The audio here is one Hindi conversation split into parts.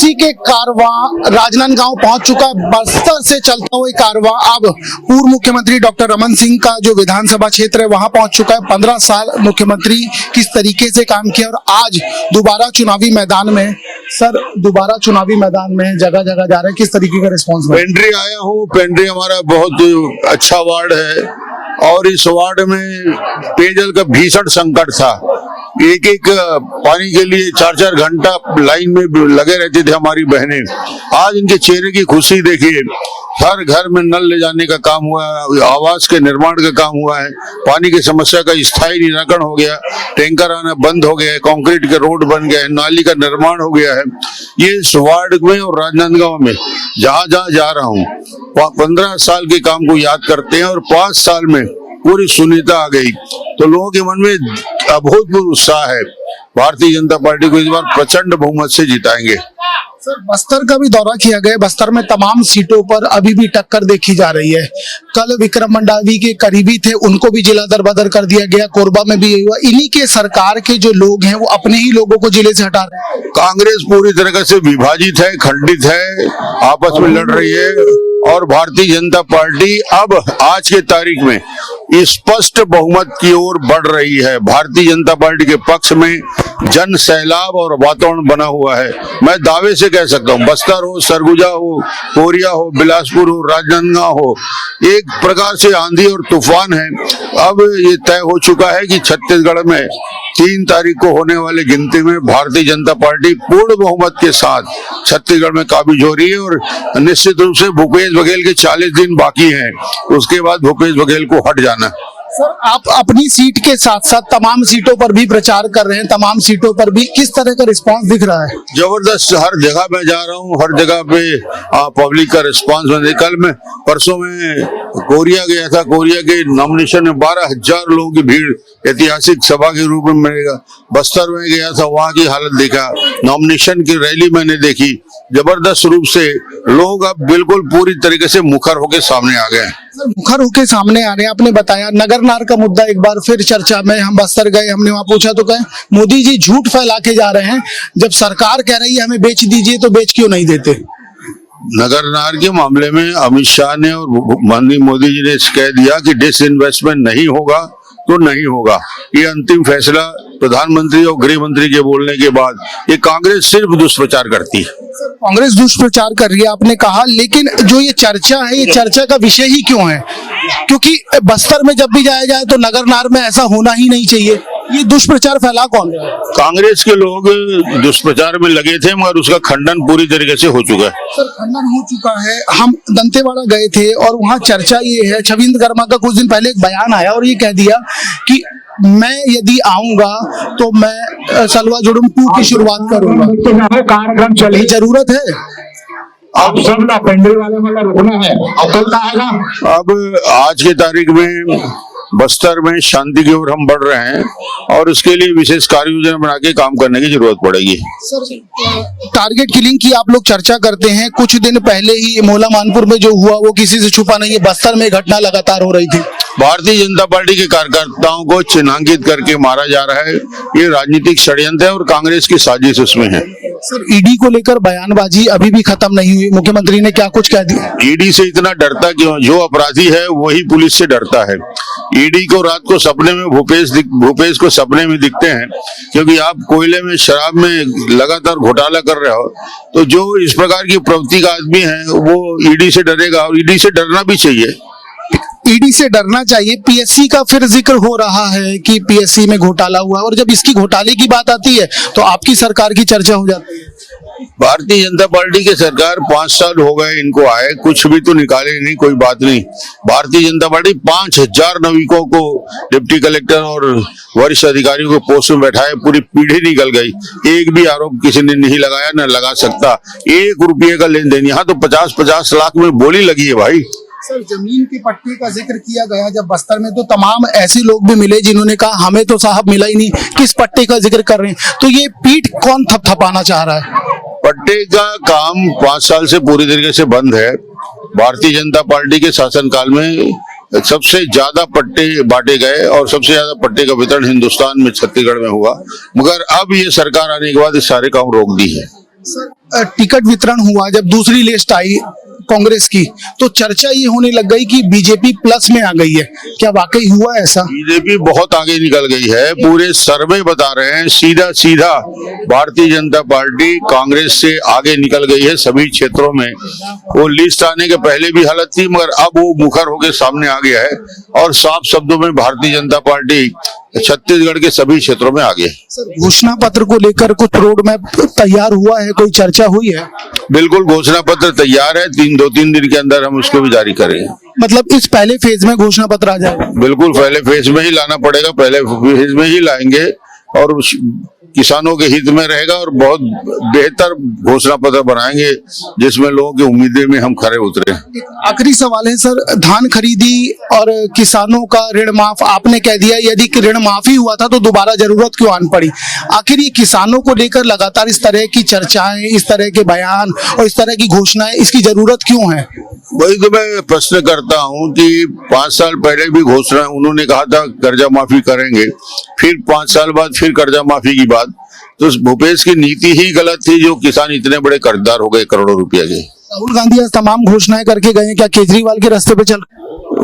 पीएससी के कारवां राजनांदगांव पहुंच चुका है। बस्तर से चलता हुआ कारवां अब पूर्व मुख्यमंत्री डॉक्टर रमन सिंह का जो विधानसभा क्षेत्र है वहां पहुंच चुका है। 15 साल मुख्यमंत्री किस तरीके से काम किया और आज दोबारा चुनावी मैदान में जगह जगह जा रहे हैं, किस तरीके का रिस्पॉन्स? पेंड्री आया हूँ। पेंड्री हमारा बहुत अच्छा वार्ड है और इस वार्ड में पेयजल का भीषण संकट था। एक पानी के लिए 4-4 घंटा लाइन में लगे रहती थी हमारी बहनें। आज इनके चेहरे की खुशी देखिए। हर घर में नल ले जाने का काम हुआ है, आवास के निर्माण का काम हुआ है, पानी की समस्या का स्थायी निराकरण हो गया, टैंकर आना बंद हो गया है, कंक्रीट के रोड बन गए, नाली का निर्माण हो गया है। ये इस वार्ड में और राजनांदगांव में जहाँ जहाँ जा रहा हूँ 15 साल के काम को याद करते हैं और 5 साल में पूरी सुनीता आ गई तो लोगों के मन में अभूतपूर्व उत्साह है। भारतीय जनता पार्टी को इस बार प्रचंड बहुमत से जिताएंगे। सर, बस्तर का भी दौरा किया गया। बस्तर में तमाम सीटों पर अभी भी टक्कर देखी जा रही है। कल विक्रम मंडावी के करीबी थे, उनको भी जिला दरबदर कर दिया गया। कोरबा में भी यही हुआ। इन्हीं के सरकार के जो लोग हैं वो अपने ही लोगों को जिले से हटा रहे हैं। कांग्रेस पूरी तरह से विभाजित है, खंडित है, आपस में लड़ रही है और भारतीय जनता पार्टी अब आज के तारीख में स्पष्ट बहुमत की ओर बढ़ रही है। भारतीय जनता पार्टी के पक्ष में जन सैलाब और वातावरण बना हुआ है। मैं दावे से कह सकता हूँ बस्तर हो, सरगुजा हो, कोरिया हो, बिलासपुर हो, राजनांदगांव हो, एक प्रकार से आंधी और तूफान है। अब ये तय हो चुका है कि छत्तीसगढ़ में 3 तारीख को होने वाले गिनती में भारतीय जनता पार्टी पूर्ण बहुमत के साथ छत्तीसगढ़ में काबिज हो रही है और निश्चित रूप से भूपेश बघेल के 40 दिन बाकी हैं। उसके बाद भूपेश बघेल को हट जाना। सर, आप अपनी सीट के साथ साथ तमाम सीटों पर भी प्रचार कर रहे हैं। तमाम सीटों पर भी किस तरह का रिस्पांस दिख रहा है? जबरदस्त। हर जगह मैं जा रहा हूँ, हर जगह पे पब्लिक का रिस्पांस मैंने कल में परसों में कोरिया गया था। कोरिया के नॉमिनेशन में 12,000 लोगों की भीड़ ऐतिहासिक सभा के रूप में मिलेगा। बस्तर में गया था, वहाँ की हालत देखा। नॉमिनेशन की रैली मैंने देखी। जबरदस्त रूप से लोग अब बिल्कुल पूरी तरीके से मुखर होकर सामने आ गए। मुखर होके सामने आ रहे हैं। आपने बताया नगरनार का मुद्दा एक बार फिर चर्चा में। हम बस्तर गए, हमने वहां पूछा तो कहे मोदी जी झूठ फैला के जा रहे हैं। जब सरकार कह रही है हमें बेच दीजिए तो बेच क्यों नहीं देते? नगरनार के मामले में अमित शाह ने और माननीय मोदी जी ने कह दिया कि डिसइन्वेस्टमेंट नहीं होगा तो नहीं होगा। ये अंतिम फैसला प्रधानमंत्री और गृह मंत्री के बोलने के बाद ये कांग्रेस सिर्फ दुष्प्रचार करती है। कांग्रेस दुष्प्रचार कर रही है आपने कहा, लेकिन जो ये चर्चा है ये चर्चा का विषय ही क्यों है? क्योंकि बस्तर में जब भी जाया जाए तो नगरनार में ऐसा होना ही नहीं चाहिए। ये दुष्प्रचार फैला कौन है? कांग्रेस के लोग दुष्प्रचार में लगे थे मगर उसका खंडन पूरी तरीके से हो चुका है। सर, खंडन हो चुका है। हम दंतेवाड़ा गए थे और वहाँ चर्चा ये है, छविंद्र गर्मा का कुछ दिन पहले एक बयान आया और ये कह दिया कि मैं यदि आऊंगा तो मैं सलवा जुड़ुम 2 की शुरुआत करूंगा। कार्यक्रम चले, जरूरत है आप सब ना पेंड्री वाले वाला रुकना है। अब आज की तारीख में बस्तर में शांति की ओर हम बढ़ रहे हैं और उसके लिए विशेष कार्य योजना बना के काम करने की जरूरत पड़ेगी। सर, टारगेट किलिंग की आप लोग चर्चा करते हैं। कुछ दिन पहले ही मोला मानपुर में जो हुआ वो किसी से छुपा नहीं है। बस्तर में घटना लगातार हो रही थी। भारतीय जनता पार्टी के कार्यकर्ताओं को चिन्हांकित करके मारा जा रहा है। ये राजनीतिक षड्यंत्र है और कांग्रेस की साजिश उसमें है। सर, ईडी को लेकर बयानबाजी अभी भी खत्म नहीं हुई। मुख्यमंत्री ने क्या कुछ कह दिया? ईडी से इतना डरता क्यों? जो अपराधी है वही पुलिस से डरता है। ईडी को रात को सपने में भूपेश को सपने में दिखते हैं क्योंकि आप कोयले में शराब में लगातार घोटाला कर रहे हो। तो जो इस प्रकार की प्रवृत्ति का आदमी है वो ईडी से डरेगा और ईडी से डरना भी चाहिए। ईडी से डरना चाहिए। पीएससी का फिर जिक्र हो रहा है कि पीएससी में घोटाला हुआ और जब इसकी घोटाले की बात आती है तो आपकी सरकार की चर्चा हो जाती है। भारतीय जनता पार्टी की सरकार 5 साल हो गए इनको आए, कुछ भी तो निकाले नहीं। कोई बात नहीं। भारतीय जनता पार्टी 5,000 नाविकों को डिप्टी कलेक्टर और वरिष्ठ अधिकारियों को पोस्ट में बैठाए, पूरी पीढ़ी निकल गई। एक भी आरोप किसी ने नहीं लगाया, न लगा सकता। 1 रुपये का लेन देन, यहाँ तो 50-50 लाख में बोली लगी है भाई। सर, जमीन के पट्टे का जिक्र किया गया जब बस्तर में तो तमाम ऐसे लोग भी मिले जिन्होंने कहा हमें तो साहब मिला ही नहीं, किस पट्टे का जिक्र कर रहे हैं? तो ये पीठ कौन थपथपाना चाह रहा है? पट्टे का काम 5 साल से पूरी तरीके से बंद है। भारतीय जनता पार्टी के शासनकाल में सबसे ज्यादा पट्टे बांटे गए और सबसे ज्यादा पट्टे का वितरण हिंदुस्तान में छत्तीसगढ़ में हुआ, मगर अब ये सरकार आने के बाद इस सारे काम रोक दी है। सर टिकट वितरण हुआ, जब दूसरी लिस्ट आई कांग्रेस की तो चर्चा ये होने लग गई कि बीजेपी प्लस में आ गई है। क्या वाकई हुआ ऐसा? बीजेपी बहुत आगे निकल गई है, पूरे सर्वे बता रहे हैं सीधा सीधा भारतीय जनता पार्टी कांग्रेस से आगे निकल गई है सभी क्षेत्रों में। वो लिस्ट आने के पहले भी हालत थी, मगर अब वो मुखर होकर सामने आ गया है और साफ शब्दों में भारतीय जनता पार्टी छत्तीसगढ़ के सभी क्षेत्रों में आगे है। सर घोषणा पत्र को लेकर कुछ रोड मैप तैयार हुआ है, कोई चर्चा हुई है? बिल्कुल घोषणा पत्र तैयार है, 2-3 दिन के अंदर हम उसको भी जारी करेंगे। मतलब इस पहले फेज में घोषणा पत्र आ जाएगा? बिल्कुल पहले फेज में ही लाना पड़ेगा, पहले फेज में ही लाएंगे और किसानों के हित में रहेगा और बहुत बेहतर घोषणा पत्र बनाएंगे जिसमें लोगों की उम्मीदें में हम खरे उतरे। आखिरी सवाल है सर, धान खरीदी और किसानों का ऋण माफ आपने कह दिया, यदि ऋण माफी हुआ था तो दोबारा जरूरत क्यों आन पड़ी? आखिर ये किसानों को लेकर लगातार इस तरह की चर्चाएं, इस तरह के बयान और इस तरह की घोषणाएं, इसकी जरूरत क्यों है? वही तो मैं प्रश्न करता हूं कि 5 साल पहले भी घोषणा उन्होंने कहा था कर्जा माफी करेंगे, फिर 5 साल बाद फिर कर्जा माफी की बात। तो भूपेश की नीति ही गलत थी जो किसान इतने बड़े कर्जदार हो गए करोड़ों रुपया के। राहुल गांधी आज तमाम घोषणाएं करके गए, क्या केजरीवाल के रास्ते पे चल?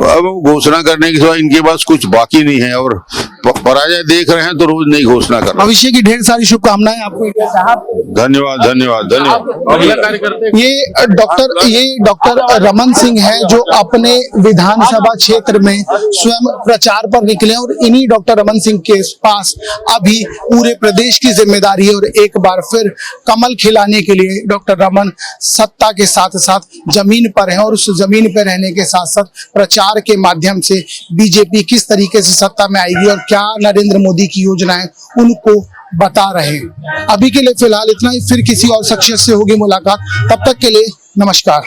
अब घोषणा करने के सिवा इनके पास कुछ बाकी नहीं है और पराजय देख रहे हैं तो रोज नई घोषणा कर रहे हैं। भविष्य की ढेर सारी शुभकामनाएं आपको साहब। धन्यवाद धन्यवाद धन्यवाद। ये डॉक्टर रमन सिंह है जो अपने विधानसभा क्षेत्र में स्वयं प्रचार पर निकले और इन्हीं डॉक्टर रमन सिंह के पास अभी पूरे प्रदेश की जिम्मेदारी है और एक बार फिर कमल खिलाने के लिए डॉक्टर रमन सत्ता के साथ साथ जमीन पर हैं और उस जमीन पर रहने के साथ साथ प्रचार के माध्यम से बीजेपी किस तरीके से सत्ता में आएगी और क्या नरेंद्र मोदी की योजनाएं उनको बता रहे हैं। अभी के लिए फिलहाल इतना ही, फिर किसी और शख्सियत से होगी मुलाकात, तब तक के लिए नमस्कार।